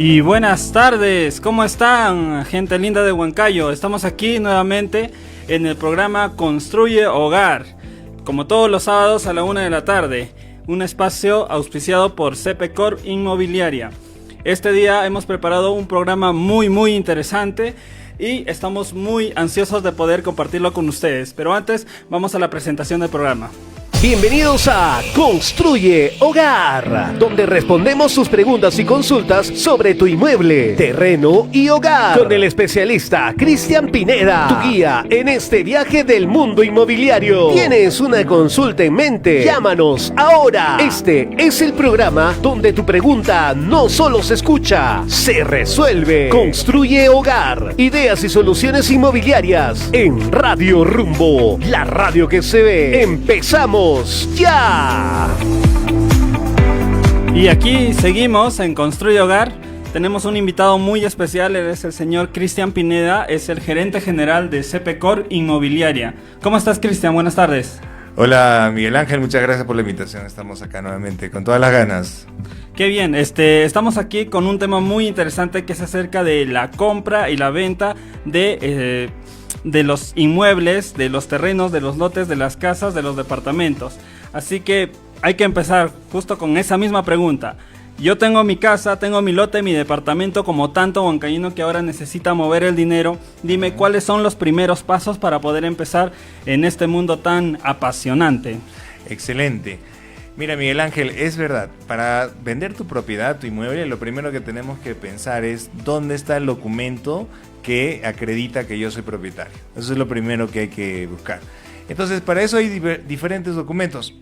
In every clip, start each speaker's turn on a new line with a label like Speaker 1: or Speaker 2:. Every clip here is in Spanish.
Speaker 1: Y buenas tardes, ¿cómo están, gente linda de Huancayo? Estamos aquí nuevamente en el programa Construye Hogar, como todos los sábados a la 1 de la tarde, un espacio auspiciado por CP Corp Inmobiliaria. Este día hemos preparado un programa muy interesante y estamos muy ansiosos de poder compartirlo con ustedes, pero antes vamos a la presentación del programa.
Speaker 2: Bienvenidos a Construye Hogar, donde respondemos sus preguntas y consultas sobre tu inmueble, terreno y hogar, con el especialista Cristian Pineda, tu guía en este viaje del mundo inmobiliario. ¿Tienes una consulta en mente? Llámanos ahora. Este es el programa donde tu pregunta no solo se escucha, se resuelve. Construye Hogar, ideas y soluciones inmobiliarias en Radio Rumbo, la radio que se ve. Empezamos ya.
Speaker 1: Y aquí seguimos en Construye Hogar. Tenemos un invitado muy especial, él es el señor Cristian Pineda, es el gerente general de CP Corp Inmobiliaria. ¿Cómo estás, Cristian? Buenas tardes.
Speaker 3: Hola, Miguel Ángel, muchas gracias por la invitación. Estamos acá nuevamente con todas las ganas.
Speaker 1: Qué bien, estamos aquí con un tema muy interesante que es acerca de la compra y la venta de los inmuebles, de los terrenos, de los lotes, de las casas, de los departamentos. Así que hay que empezar justo con esa misma pregunta. Yo tengo mi casa, tengo mi lote, mi departamento, como tanto huancaíno que ahora necesita mover el dinero. Dime cuáles son los primeros pasos para poder empezar en este mundo tan apasionante.
Speaker 3: Excelente. Mira, Miguel Ángel, es verdad, para vender tu propiedad, tu inmueble, lo primero que tenemos que pensar es dónde está el documento que acredita que yo soy propietario. Eso es lo primero que hay que buscar. Entonces, para eso hay diferentes documentos.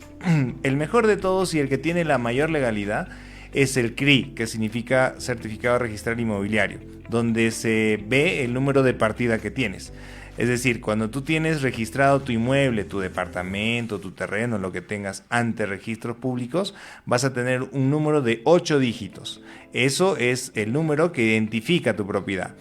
Speaker 3: El mejor de todos y el que tiene la mayor legalidad es el CRI, que significa Certificado Registral Inmobiliario, donde se ve el número de partida que tienes. Es decir, cuando tú tienes registrado tu inmueble, tu departamento, tu terreno, lo que tengas ante registros públicos, vas a tener un número de 8 dígitos. Eso es el número que identifica tu propiedad.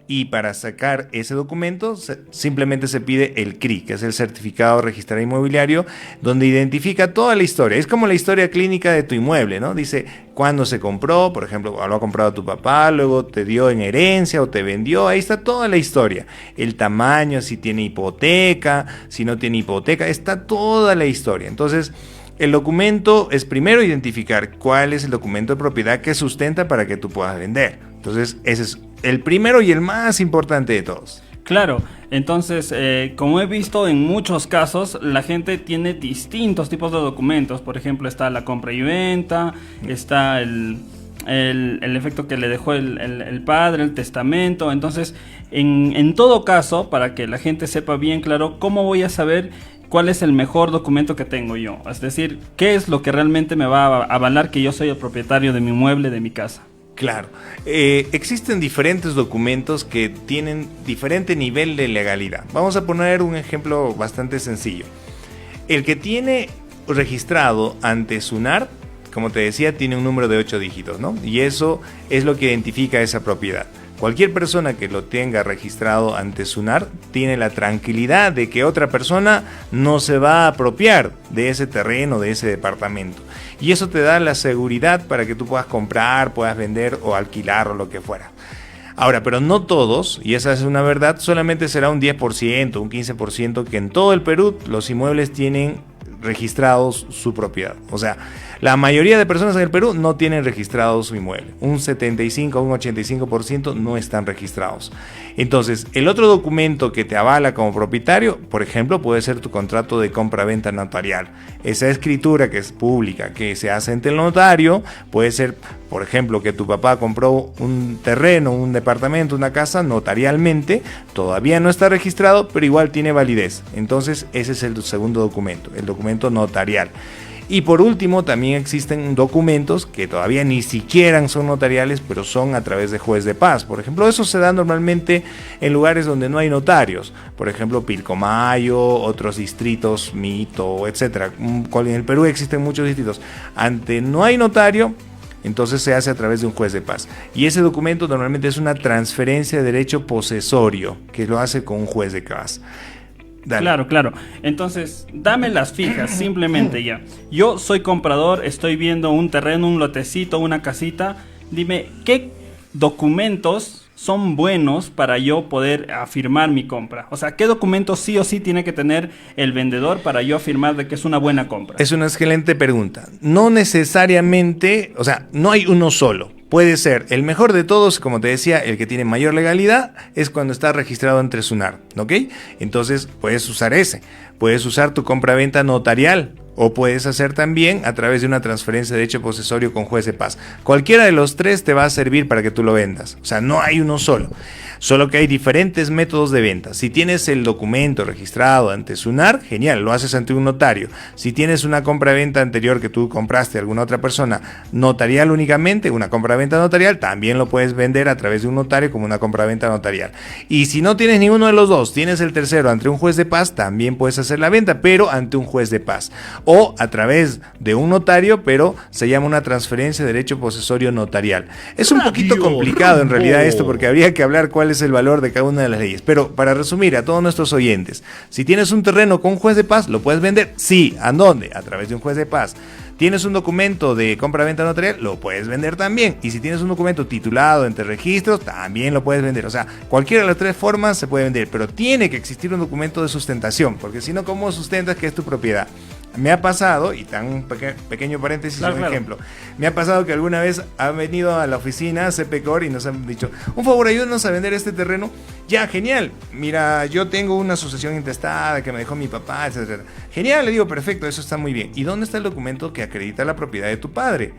Speaker 3: Y para sacar ese documento simplemente se pide el CRI, que es el Certificado Registral Inmobiliario, donde identifica toda la historia. Es como la historia clínica de tu inmueble, ¿no? Dice cuándo se compró, por ejemplo, lo ha comprado tu papá, luego te dio en herencia o te vendió. Ahí está toda la historia. El tamaño, si tiene hipoteca, si no tiene hipoteca, está toda la historia. Entonces, el documento es primero identificar cuál es el documento de propiedad que sustenta para que tú puedas vender. Entonces, ese es el primero y el más importante de todos.
Speaker 1: Claro, entonces, como he visto en muchos casos, la gente tiene distintos tipos de documentos. Por ejemplo, está la compra y venta, está el efecto que le dejó el padre, el testamento. Entonces, en todo caso, para que la gente sepa bien claro, ¿cómo voy a saber cuál es el mejor documento que tengo yo? Es decir, ¿qué es lo que realmente me va a avalar que yo soy el propietario de mi inmueble, de mi casa?
Speaker 3: Claro, existen diferentes documentos que tienen diferente nivel de legalidad. Vamos a poner un ejemplo bastante sencillo. El que tiene registrado ante SUNAR, como te decía, tiene un número de 8 dígitos, ¿no? Y eso es lo que identifica esa propiedad. Cualquier persona que lo tenga registrado ante SUNAR tiene la tranquilidad de que otra persona no se va a apropiar de ese terreno, de ese departamento. Y eso te da la seguridad para que tú puedas comprar, puedas vender o alquilar o lo que fuera. Ahora, pero no todos, y esa es una verdad, solamente será un 10%, un 15% que en todo el Perú los inmuebles tienen registrados su propiedad. O sea, la mayoría de personas en el Perú no tienen registrado su inmueble. Un 75 o un 85% no están registrados. Entonces, el otro documento que te avala como propietario, por ejemplo, puede ser tu contrato de compra-venta notarial. Esa escritura que es pública, que se hace ante el notario, puede ser, por ejemplo, que tu papá compró un terreno, un departamento, una casa notarialmente, todavía no está registrado, pero igual tiene validez. Entonces, ese es el segundo documento, el documento notarial. Y por último, también existen documentos que todavía ni siquiera son notariales, pero son a través de juez de paz. Por ejemplo, eso se da normalmente en lugares donde no hay notarios. Por ejemplo, Pilcomayo, otros distritos, Mito, etc. En el Perú existen muchos distritos. Ante no hay notario, entonces se hace a través de un juez de paz. Y ese documento normalmente es una transferencia de derecho posesorio, que lo hace con un juez de paz. Dale.
Speaker 1: Claro. Entonces, dame las fijas, simplemente ya. Yo soy comprador, estoy viendo un terreno, un lotecito, una casita. Dime, ¿qué documentos son buenos para yo poder afirmar mi compra? O sea, ¿qué documentos sí o sí tiene que tener el vendedor para yo afirmar de que es una buena compra?
Speaker 3: Es una excelente pregunta. No necesariamente, o sea, no hay uno solo. Puede ser el mejor de todos, como te decía, el que tiene mayor legalidad es cuando está registrado ante SUNAR, ¿ok? Entonces puedes usar ese. Puedes usar tu compra-venta notarial. O puedes hacer también a través de una transferencia de hecho posesorio con juez de paz. Cualquiera de los tres te va a servir para que tú lo vendas. O sea, no hay uno solo. Solo que hay diferentes métodos de venta. Si tienes el documento registrado ante SUNAR, genial, lo haces ante un notario. Si tienes una compra-venta anterior que tú compraste a alguna otra persona, notarial únicamente, una compra-venta notarial, también lo puedes vender a través de un notario como una compra-venta notarial. Y si no tienes ninguno de los dos, tienes el tercero ante un juez de paz, también puedes hacer la venta, pero ante un juez de paz. O a través de un notario, pero se llama una transferencia de derecho posesorio notarial. Es un poquito complicado en realidad esto, porque habría que hablar cuál es el valor de cada una de las leyes. Pero para resumir a todos nuestros oyentes, si tienes un terreno con un juez de paz, ¿lo puedes vender? Sí. ¿A dónde? A través de un juez de paz. ¿Tienes un documento de compra-venta notarial? Lo puedes vender también. Y si tienes un documento titulado entre registros, también lo puedes vender. O sea, cualquiera de las tres formas se puede vender, pero tiene que existir un documento de sustentación, porque si no, ¿cómo sustentas que es tu propiedad? Me ha pasado, y tan un pequeño paréntesis, un ejemplo. Me ha pasado que alguna vez han venido a la oficina CPCOR y nos han dicho, un favor, ayúdanos a vender este terreno. Ya, genial. Mira, yo tengo una sucesión intestada que me dejó mi papá, etcétera. Genial, le digo, perfecto, eso está muy bien. ¿Y dónde está el documento que acredita la propiedad de tu padre?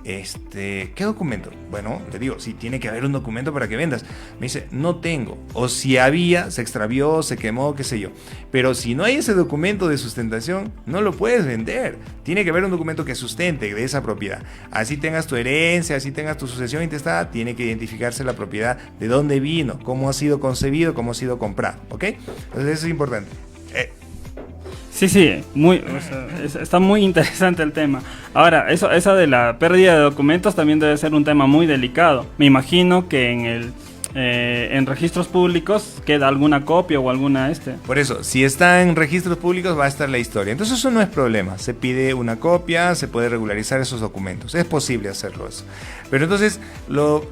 Speaker 3: ¿Qué documento? Bueno, le digo, sí, tiene que haber un documento para que vendas. Me dice, no tengo. O si había, se extravió, se quemó, qué sé yo. Pero si no hay ese documento de sustentación, no lo puedes vender. Tiene que haber un documento que sustente de esa propiedad. Así tengas tu herencia, así tengas tu sucesión intestada, tiene que identificarse la propiedad, de dónde vino, cómo ha sido concebido, cómo ha sido comprado, ¿ok? Entonces eso es importante.
Speaker 1: Sí, está muy interesante el tema. Ahora, esa de la pérdida de documentos también debe ser un tema muy delicado. Me imagino que en registros públicos queda alguna copia o alguna
Speaker 3: Por eso, si está en registros públicos va a estar la historia. Entonces eso no es problema. Se pide una copia, se puede regularizar esos documentos. Es posible hacerlo eso. Pero entonces, lo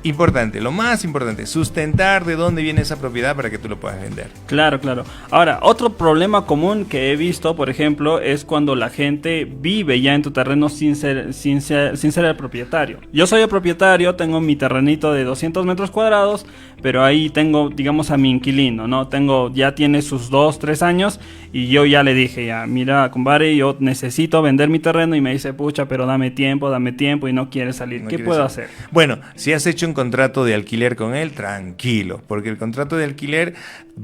Speaker 3: más importante, sustentar de dónde viene esa propiedad para que tú lo puedas vender.
Speaker 1: Claro. Ahora, otro problema común que he visto, por ejemplo, es cuando la gente vive ya en tu terreno sin ser el propietario. Yo soy el propietario, tengo mi terrenito de 200 metros cuadrados, pero ahí tengo, digamos, a mi inquilino, ¿no? Ya tiene sus 2-3 años y yo ya le dije, ya, mira, compadre, yo necesito vender mi terreno, y me dice, pucha, pero dame tiempo y no quiere salir. ¿Qué puedo hacer?
Speaker 3: Bueno, si has hecho un contrato de alquiler con él, tranquilo, porque el contrato de alquiler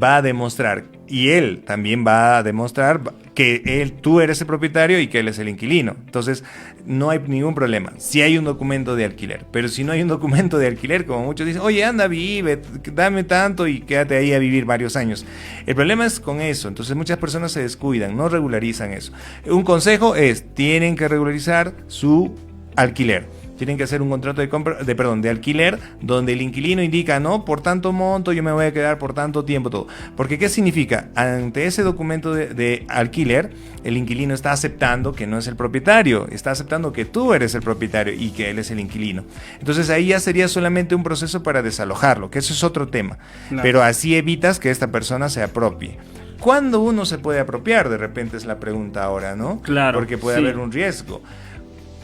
Speaker 3: va a demostrar, y él también va a demostrar que tú eres el propietario y que él es el inquilino. Entonces, no hay ningún problema. Si hay un documento de alquiler, pero si no hay un documento de alquiler, como muchos dicen, oye, anda, vive, dame tanto y quédate ahí a vivir varios años. El problema es con eso. Entonces, muchas personas se descuidan, no regularizan eso. Un consejo es, tienen que regularizar su alquiler. Tienen que hacer un contrato de alquiler donde el inquilino indica, no, por tanto monto yo me voy a quedar por tanto tiempo, todo. Porque ¿qué significa? Ante ese documento de alquiler, el inquilino está aceptando que no es el propietario, está aceptando que tú eres el propietario y que él es el inquilino. Entonces ahí ya sería solamente un proceso para desalojarlo, que eso es otro tema. Claro. Pero así evitas que esta persona se apropie. ¿Cuándo uno se puede apropiar? De repente es la pregunta ahora, ¿no?
Speaker 1: Claro.
Speaker 3: Porque puede haber un riesgo.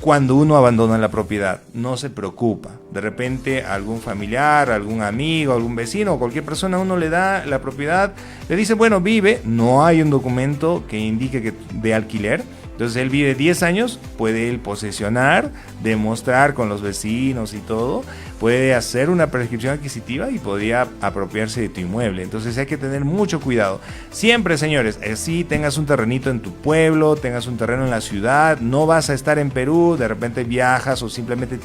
Speaker 3: Cuando uno abandona la propiedad, no se preocupa. De repente algún familiar, algún amigo, algún vecino o cualquier persona, uno le da la propiedad, le dice, bueno, vive, no hay un documento que indique que de alquiler. Entonces él vive 10 años, puede él posesionar, demostrar con los vecinos y todo, puede hacer una prescripción adquisitiva y podría apropiarse de tu inmueble. Entonces hay que tener mucho cuidado. Siempre, señores, si tengas un terrenito en tu pueblo, tengas un terreno en la ciudad, no vas a estar en Perú, de repente viajas o simplemente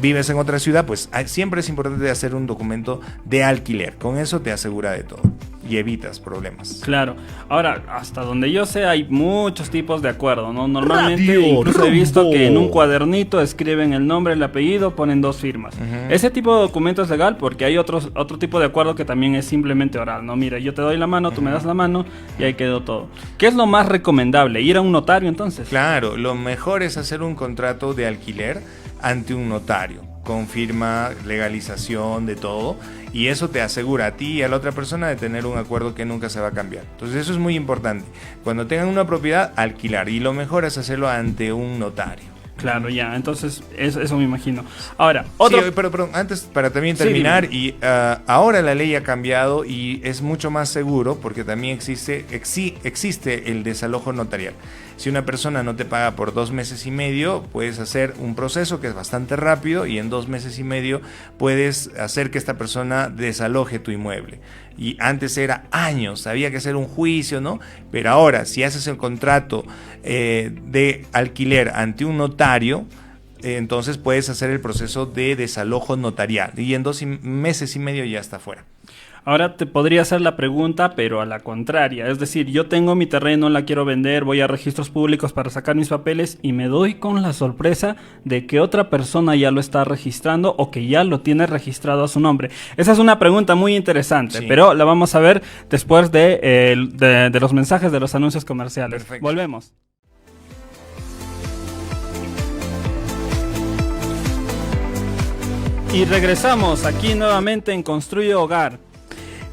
Speaker 3: vives en otra ciudad, pues siempre es importante hacer un documento de alquiler. Con eso te asegura de todo y evitas problemas.
Speaker 1: Claro. Ahora, hasta donde yo sé, hay muchos tipos de acuerdo, ¿no? Normalmente, incluso he visto que en un cuadernito escriben el nombre, el apellido, ponen 2 firmas. Ese tipo de documento es legal, porque hay otro tipo de acuerdo que también es simplemente oral, ¿no? Mira, yo te doy la mano, tú me das la mano y ahí quedó todo. ¿Qué es lo más recomendable? ¿Ir a un notario entonces?
Speaker 3: Claro, lo mejor es hacer un contrato de alquiler ante un notario. con firma, legalización, de todo. Y eso te asegura a ti y a la otra persona de tener un acuerdo que nunca se va a cambiar. Entonces eso es muy importante. Cuando tengan una propiedad, alquilar. Y lo mejor es hacerlo ante un notario.
Speaker 1: Claro, ya, entonces eso me imagino. Ahora, otro...
Speaker 3: Sí, pero antes, para también terminar, sí, ahora la ley ha cambiado y es mucho más seguro porque también existe el desalojo notarial. Si una persona no te paga por 2 meses y medio, puedes hacer un proceso que es bastante rápido y en 2 meses y medio puedes hacer que esta persona desaloje tu inmueble. Y antes era años, había que hacer un juicio, ¿no? Pero ahora, si haces el contrato de alquiler ante un notario, entonces puedes hacer el proceso de desalojo notarial y en 2 meses y medio ya está fuera.
Speaker 1: Ahora te podría hacer la pregunta, pero a la contraria. Es decir, yo tengo mi terreno, la quiero vender, voy a registros públicos para sacar mis papeles y me doy con la sorpresa de que otra persona ya lo está registrando o que ya lo tiene registrado a su nombre. Esa es una pregunta muy interesante, sí, pero la vamos a ver después de los mensajes de los anuncios comerciales. Perfecto. Volvemos. Y regresamos aquí nuevamente en Construye Hogar.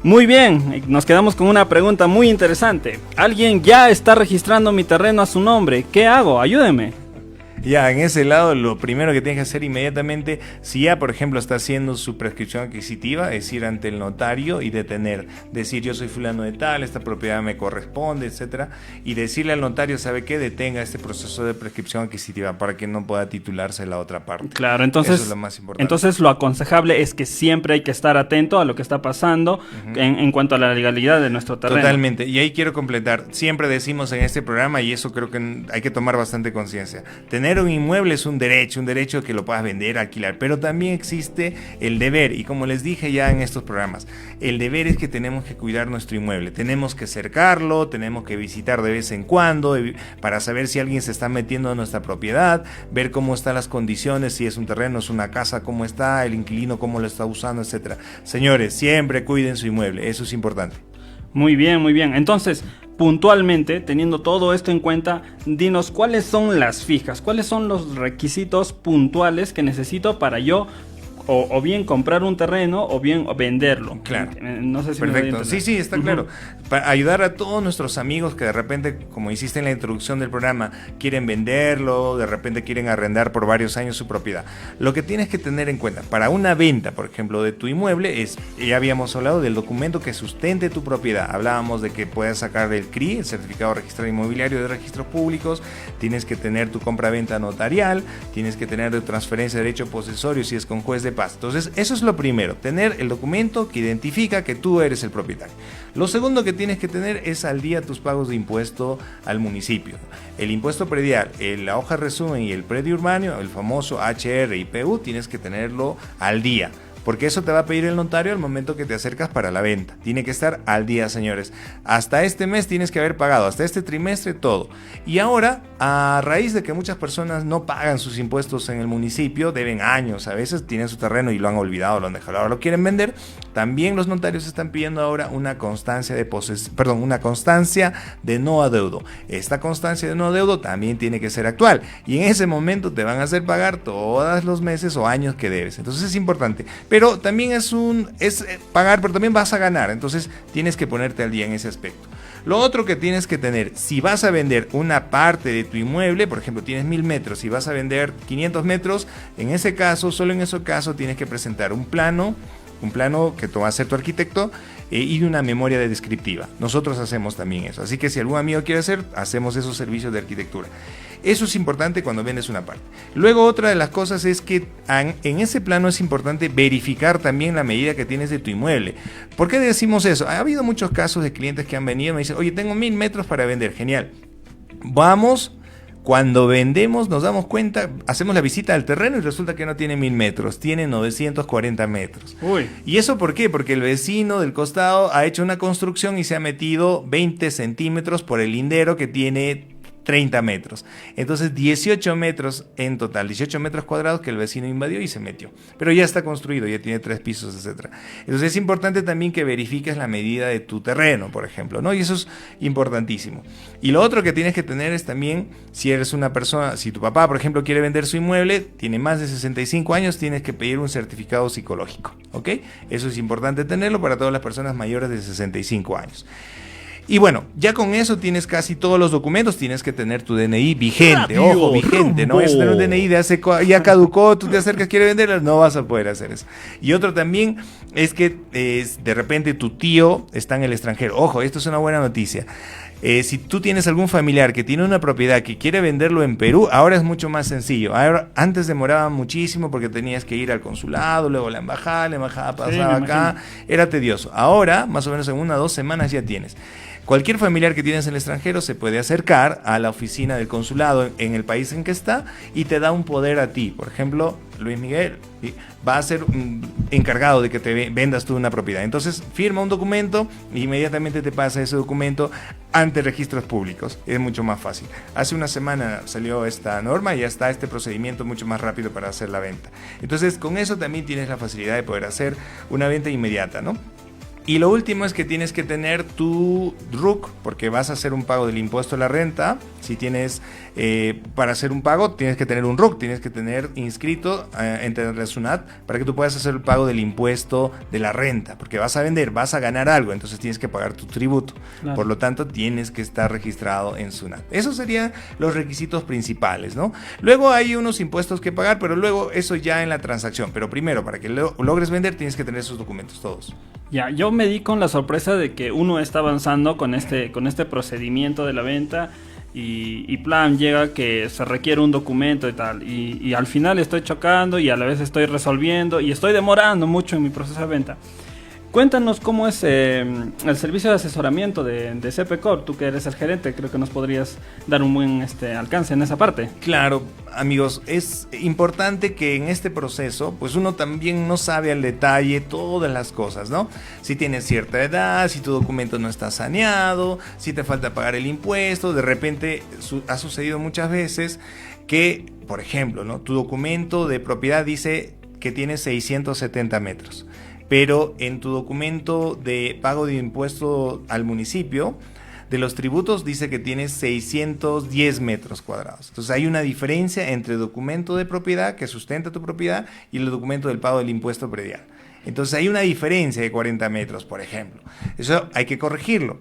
Speaker 1: Muy bien, nos quedamos con una pregunta muy interesante. Alguien ya está registrando mi terreno a su nombre. ¿Qué hago? Ayúdeme.
Speaker 3: Ya, en ese lado, lo primero que tienes que hacer inmediatamente, si ya, por ejemplo, está haciendo su prescripción adquisitiva, es ir ante el notario y decir, yo soy fulano de tal, esta propiedad me corresponde, etcétera, y decirle al notario, ¿sabe qué? Detenga este proceso de prescripción adquisitiva para que no pueda titularse la otra parte.
Speaker 1: Claro, entonces, eso es lo más importante. Entonces, lo aconsejable es que siempre hay que estar atento a lo que está pasando en cuanto a la legalidad de nuestro terreno.
Speaker 3: Totalmente, y ahí quiero completar, siempre decimos en este programa, y eso creo que hay que tomar bastante conciencia, tener un inmueble es un derecho que lo puedas vender, alquilar, pero también existe el deber, y como les dije ya en estos programas, el deber es que tenemos que cuidar nuestro inmueble, tenemos que cercarlo, tenemos que visitar de vez en cuando para saber si alguien se está metiendo en nuestra propiedad, ver cómo están las condiciones, si es un terreno, es una casa, cómo está, el inquilino, cómo lo está usando, etcétera. Señores, siempre cuiden su inmueble, eso es importante.
Speaker 1: Muy bien, muy bien. Entonces, puntualmente, teniendo todo esto en cuenta, dinos cuáles son las fijas, cuáles son los requisitos puntuales que necesito para yo o bien comprar un terreno o bien venderlo.
Speaker 3: Claro.
Speaker 1: No sé si
Speaker 3: perfecto. Sí, está claro. Para ayudar a todos nuestros amigos que de repente, como hiciste en la introducción del programa, quieren venderlo, de repente quieren arrendar por varios años su propiedad. Lo que tienes que tener en cuenta para una venta, por ejemplo, de tu inmueble es, ya habíamos hablado del documento que sustente tu propiedad. Hablábamos de que puedes sacar el CRI, el Certificado Registrado Inmobiliario de Registros Públicos, tienes que tener tu compra-venta notarial, tienes que tener tu transferencia de derecho posesorio si es con juez de paz. Entonces, eso es lo primero, tener el documento que identifica que tú eres el propietario. Lo segundo que tienes que tener es al día tus pagos de impuesto al municipio. El impuesto predial, la hoja resumen y el predio urbano, el famoso HR y PU, tienes que tenerlo al día. Porque eso te va a pedir el notario al momento que te acercas para la venta. Tiene que estar al día, señores. Hasta este mes tienes que haber pagado, hasta este trimestre todo. Y ahora, a raíz de que muchas personas no pagan sus impuestos en el municipio, deben años, a veces tienen su terreno y lo han olvidado, lo han dejado, ahora lo quieren vender. También los notarios están pidiendo ahora una constancia una constancia de no adeudo. Esta constancia de no adeudo también tiene que ser actual. Y en ese momento te van a hacer pagar todos los meses o años que debes. Entonces es importante. Pero también es pagar, pero también vas a ganar. Entonces tienes que ponerte al día en ese aspecto. Lo otro que tienes que tener, si vas a vender una parte de tu inmueble, por ejemplo, tienes 1000 metros y vas a vender 500 metros, en ese caso, solo en ese caso, tienes que presentar un plano que va a hacer tu arquitecto y una memoria descriptiva. Nosotros hacemos también eso. Así que si algún amigo quiere hacer, hacemos esos servicios de arquitectura. Eso es importante cuando vendes una parte. Luego, otra de las cosas es que en ese plano es importante verificar también la medida que tienes de tu inmueble. ¿Por qué decimos eso? Ha habido muchos casos de clientes que han venido y me dicen, oye, tengo 1000 metros para vender. Genial. Cuando vendemos nos damos cuenta, hacemos la visita al terreno y resulta que no tiene 1000 metros, tiene 940 metros.
Speaker 1: Uy.
Speaker 3: ¿Y eso por qué? Porque el vecino del costado ha hecho una construcción y se ha metido 20 centímetros por el lindero que tiene 30 metros. Entonces 18 metros en total, 18 metros cuadrados que el vecino invadió y se metió. Pero ya está construido, ya tiene 3 pisos, etc. Entonces es importante también que verifiques la medida de tu terreno, por ejemplo, ¿no? Y eso es importantísimo. Y lo otro que tienes que tener es también, si eres una persona, si tu papá, por ejemplo, quiere vender su inmueble, tiene más de 65 años, tienes que pedir un certificado psicológico, ¿ok? Eso es importante tenerlo para todas las personas mayores de 65 años. Y bueno, ya con eso tienes casi todos los documentos, tienes que tener tu DNI vigente,
Speaker 2: Radio
Speaker 3: ojo, vigente, no es tener un DNI de hace, ya caducó, tú te acercas, quieres venderlo, no vas a poder hacer eso. Y otro también es que de repente tu tío está en el extranjero, ojo, esto es una buena noticia. Si tú tienes algún familiar que tiene una propiedad que quiere venderlo en Perú, ahora es mucho más sencillo. Ahora, antes demoraba muchísimo porque tenías que ir al consulado, luego la embajada pasaba acá, era tedioso. Ahora, más o menos en 1 o 2 semanas ya tienes. Cualquier familiar que tienes en el extranjero se puede acercar a la oficina del consulado en el país en que está y te da un poder a ti. Por ejemplo, Luis Miguel va a ser encargado de que te vendas tú una propiedad. Entonces firma un documento e inmediatamente te pasa ese documento ante registros públicos. Es mucho más fácil. Hace una semana salió esta norma y ya está este procedimiento mucho más rápido para hacer la venta. Entonces con eso también tienes la facilidad de poder hacer una venta inmediata, ¿no? Y lo último es que tienes que tener tu RUC, porque vas a hacer un pago del impuesto a la renta. Si tienes, para hacer un pago, tienes que tener un RUC, tienes que tener inscrito en la SUNAT para que tú puedas hacer el pago del impuesto de la renta, porque vas a vender, vas a ganar algo, entonces tienes que pagar tu tributo. Claro. Por lo tanto, tienes que estar registrado en SUNAT. Esos serían los requisitos principales, ¿no? Luego hay unos impuestos que pagar, pero luego eso ya en la transacción. Pero primero, para que logres vender, tienes que tener esos documentos todos.
Speaker 1: Ya, yo me di con la sorpresa de que uno está avanzando con este procedimiento de la venta y plan llega que se requiere un documento y tal, y al final estoy chocando y a la vez estoy resolviendo y estoy demorando mucho en mi proceso de venta. Cuéntanos cómo es el servicio de asesoramiento de CP Corp, tú que eres el gerente, creo que nos podrías dar un buen alcance en esa parte.
Speaker 3: Claro, amigos, es importante que en este proceso, pues uno también no sabe al detalle todas las cosas, ¿no? Si tienes cierta edad, si tu documento no está saneado, si te falta pagar el impuesto, de repente ha sucedido muchas veces que, por ejemplo, ¿no? Tu documento de propiedad dice que tiene 670 metros. Pero en tu documento de pago de impuesto al municipio, de los tributos, dice que tienes 610 metros cuadrados. Entonces hay una diferencia entre el documento de propiedad que sustenta tu propiedad y el documento del pago del impuesto predial. Entonces hay una diferencia de 40 metros, por ejemplo. Eso hay que corregirlo.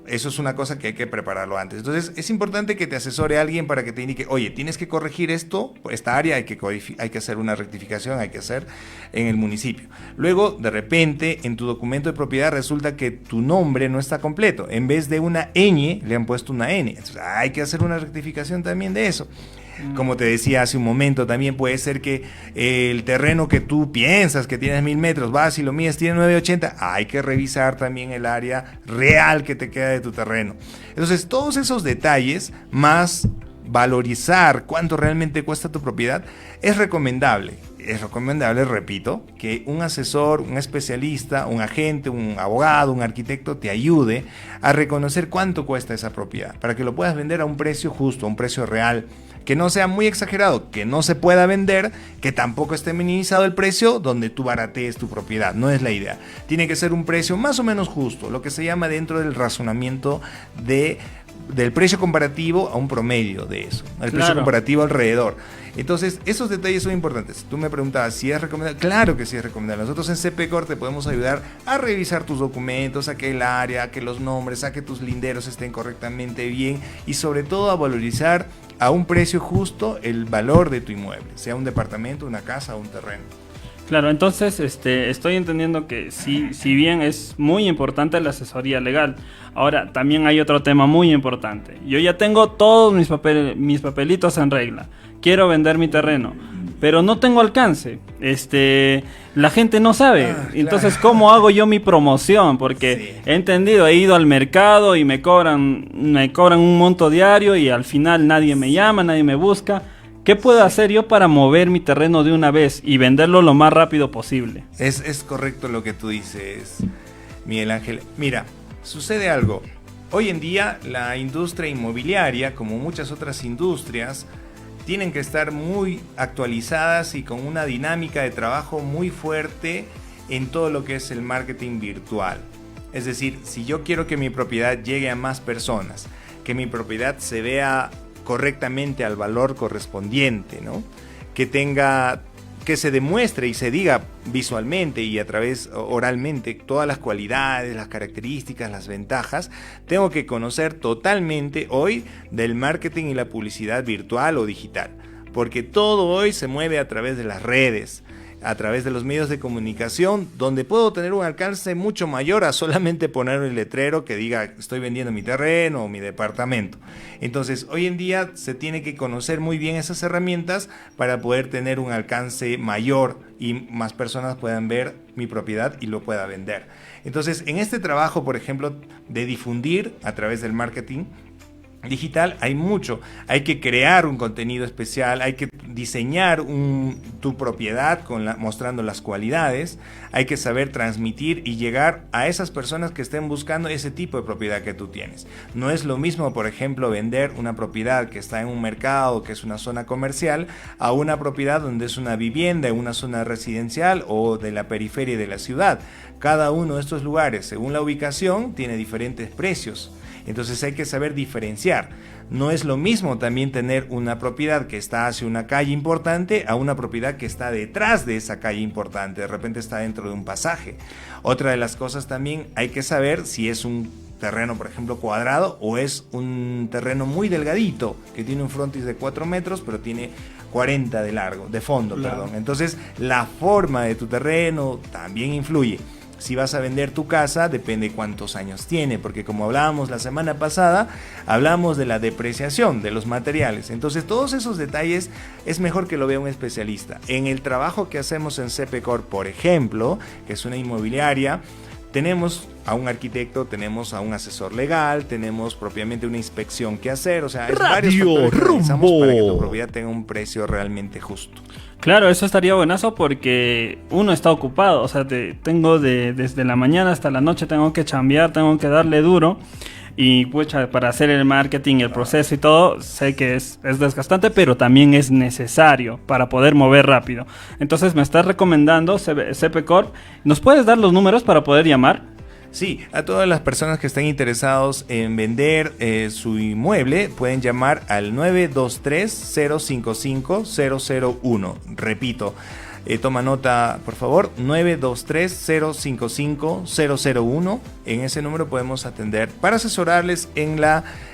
Speaker 3: Eso es una cosa que hay que prepararlo antes. Entonces es importante que te asesore alguien para que te indique, oye, tienes que corregir esto, esta área hay que hacer una rectificación, hay que hacer en el municipio. Luego, de repente, en tu documento de propiedad resulta que tu nombre no está completo. En vez de una ñ, le han puesto una n. Entonces hay que hacer una rectificación también de eso. Como te decía hace un momento, también puede ser que el terreno que tú piensas que tienes 1000 metros, vas y lo mides, tiene 980, hay que revisar también el área real que te queda de tu terreno. Entonces, todos esos detalles, más valorizar cuánto realmente cuesta tu propiedad, es recomendable. Es recomendable, repito, que un asesor, un especialista, un agente, un abogado, un arquitecto te ayude a reconocer cuánto cuesta esa propiedad, para que lo puedas vender a un precio justo, a un precio real, que no sea muy exagerado, que no se pueda vender, que tampoco esté minimizado el precio donde tú baratees tu propiedad. No es la idea. Tiene que ser un precio más o menos justo, lo que se llama dentro del razonamiento del precio comparativo a un promedio de eso, el precio comparativo alrededor. Entonces, esos detalles son importantes. Tú me preguntabas si es recomendable. Claro que sí es recomendable. Nosotros en CP Corp te podemos ayudar a revisar tus documentos, a que el área, a que los nombres, a que tus linderos estén correctamente bien y sobre todo a valorizar a un precio justo el valor de tu inmueble, sea un departamento, una casa o un terreno.
Speaker 1: Claro, entonces estoy entendiendo que si bien es muy importante la asesoría legal, ahora también hay otro tema muy importante. Yo ya tengo todos mis papelitos en regla, quiero vender mi terreno, pero no tengo alcance. La gente no sabe. Entonces, ¿cómo hago yo mi promoción? Porque he entendido, he ido al mercado y me cobran un monto diario y al final nadie me llama, nadie me busca. ¿Qué puedo hacer yo para mover mi terreno de una vez y venderlo lo más rápido posible?
Speaker 3: Es correcto lo que tú dices, Miguel Ángel. Mira, sucede algo. Hoy en día la industria inmobiliaria, como muchas otras industrias, tienen que estar muy actualizadas y con una dinámica de trabajo muy fuerte en todo lo que es el marketing virtual. Es decir, si yo quiero que mi propiedad llegue a más personas, que mi propiedad se vea correctamente al valor correspondiente, ¿no? Que se demuestre y se diga visualmente y a través oralmente todas las cualidades, las características, las ventajas, tengo que conocer totalmente hoy del marketing y la publicidad virtual o digital, porque todo hoy se mueve a través de las redes, a través de los medios de comunicación, donde puedo tener un alcance mucho mayor a solamente poner un letrero que diga estoy vendiendo mi terreno o mi departamento. Entonces, hoy en día se tiene que conocer muy bien esas herramientas para poder tener un alcance mayor y más personas puedan ver mi propiedad y lo pueda vender. Entonces, en este trabajo, por ejemplo, de difundir a través del marketing digital hay mucho, hay que crear un contenido especial, hay que diseñar tu propiedad mostrando las cualidades, hay que saber transmitir y llegar a esas personas que estén buscando ese tipo de propiedad que tú tienes. No es lo mismo, por ejemplo, vender una propiedad que está en un mercado, que es una zona comercial, a una propiedad donde es una vivienda, en una zona residencial o de la periferia de la ciudad. Cada uno de estos lugares, según la ubicación, tiene diferentes precios. Entonces hay que saber diferenciar. No es lo mismo también tener una propiedad que está hacia una calle importante a una propiedad que está detrás de esa calle importante. De repente está dentro de un pasaje. Otra de las cosas también hay que saber si es un terreno, por ejemplo, cuadrado o es un terreno muy delgadito que tiene un frontis de 4 metros pero tiene 40 de largo, de fondo, claro. Perdón. Entonces la forma de tu terreno también influye. Si vas a vender tu casa, depende cuántos años tiene, porque como hablábamos la semana pasada, hablamos de la depreciación de los materiales. Entonces, todos esos detalles es mejor que lo vea un especialista. En el trabajo que hacemos en CP Corp, por ejemplo, que es una inmobiliaria, tenemos a un arquitecto, tenemos a un asesor legal, tenemos propiamente una inspección que hacer, o sea, es varios factores que realizamos para que tu propiedad tenga un precio realmente justo.
Speaker 1: Claro, eso estaría buenazo porque uno está ocupado, o sea, desde la mañana hasta la noche tengo que chambear, tengo que darle duro y pucha, para hacer el marketing, el proceso y todo, sé que es desgastante, pero también es necesario para poder mover rápido. Entonces me estás recomendando CP Corp, ¿nos puedes dar los números para poder llamar?
Speaker 3: Sí, a todas las personas que estén interesados en vender su inmueble pueden llamar al 923-055-001. Repito, toma nota por favor, 923-055-001. En ese número podemos atender para asesorarles en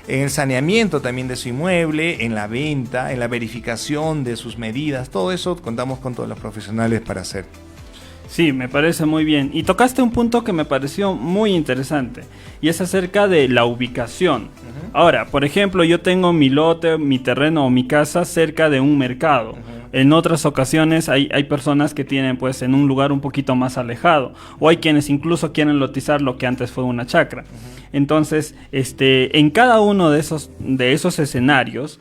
Speaker 3: el saneamiento también de su inmueble, en la venta, en la verificación de sus medidas. Todo eso contamos con todos los profesionales para hacer.
Speaker 1: Sí, me parece muy bien. Y tocaste un punto que me pareció muy interesante y es acerca de la ubicación. Uh-huh. Ahora, por ejemplo, yo tengo mi lote, mi terreno o mi casa cerca de un mercado. Uh-huh. En otras ocasiones hay personas que tienen pues en un lugar un poquito más alejado o hay quienes incluso quieren lotizar lo que antes fue una chacra. Uh-huh. Entonces, en cada uno de esos escenarios,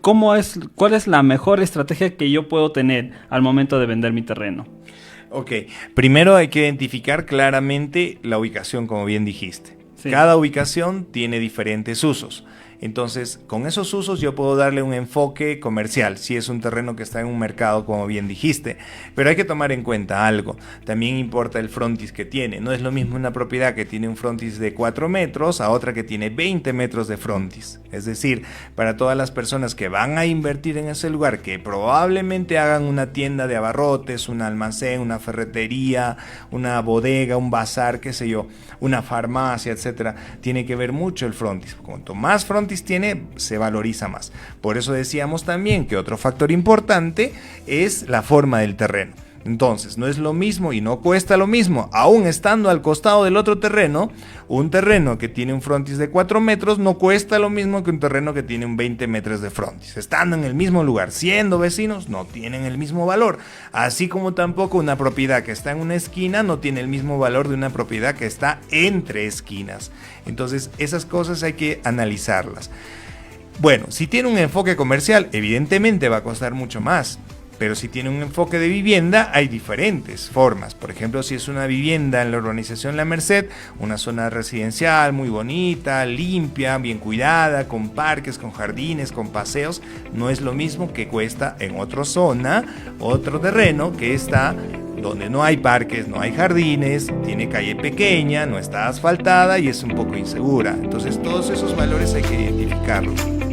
Speaker 1: ¿cuál es la mejor estrategia que yo puedo tener al momento de vender mi terreno?
Speaker 3: Ok, primero hay que identificar claramente la ubicación, como bien dijiste. Sí. Cada ubicación tiene diferentes usos. Entonces, con esos usos yo puedo darle un enfoque comercial, si es un terreno que está en un mercado, como bien dijiste. Pero hay que tomar en cuenta algo. También importa el frontis que tiene. No es lo mismo una propiedad que tiene un frontis de 4 metros a otra que tiene 20 metros de frontis. Es decir, para todas las personas que van a invertir en ese lugar, que probablemente hagan una tienda de abarrotes, un almacén, una ferretería, una bodega, un bazar, qué sé yo, una farmacia, etcétera, tiene que ver mucho el frontis. Cuanto más frontis tiene, se valoriza más. Por eso decíamos también que otro factor importante es la forma del terreno. Entonces, no es lo mismo y no cuesta lo mismo, aún estando al costado del otro terreno, un terreno que tiene un frontis de 4 metros no cuesta lo mismo que un terreno que tiene un 20 metros de frontis. Estando en el mismo lugar, siendo vecinos, no tienen el mismo valor. Así como tampoco una propiedad que está en una esquina no tiene el mismo valor de una propiedad que está entre esquinas. Entonces, esas cosas hay que analizarlas. Bueno, si tiene un enfoque comercial, evidentemente va a costar mucho más. Pero si tiene un enfoque de vivienda, hay diferentes formas. Por ejemplo, si es una vivienda en la urbanización La Merced, una zona residencial muy bonita, limpia, bien cuidada, con parques, con jardines, con paseos, no es lo mismo que cuesta en otra zona, otro terreno que está donde no hay parques, no hay jardines, tiene calle pequeña, no está asfaltada y es un poco insegura. Entonces todos esos valores hay que identificarlos.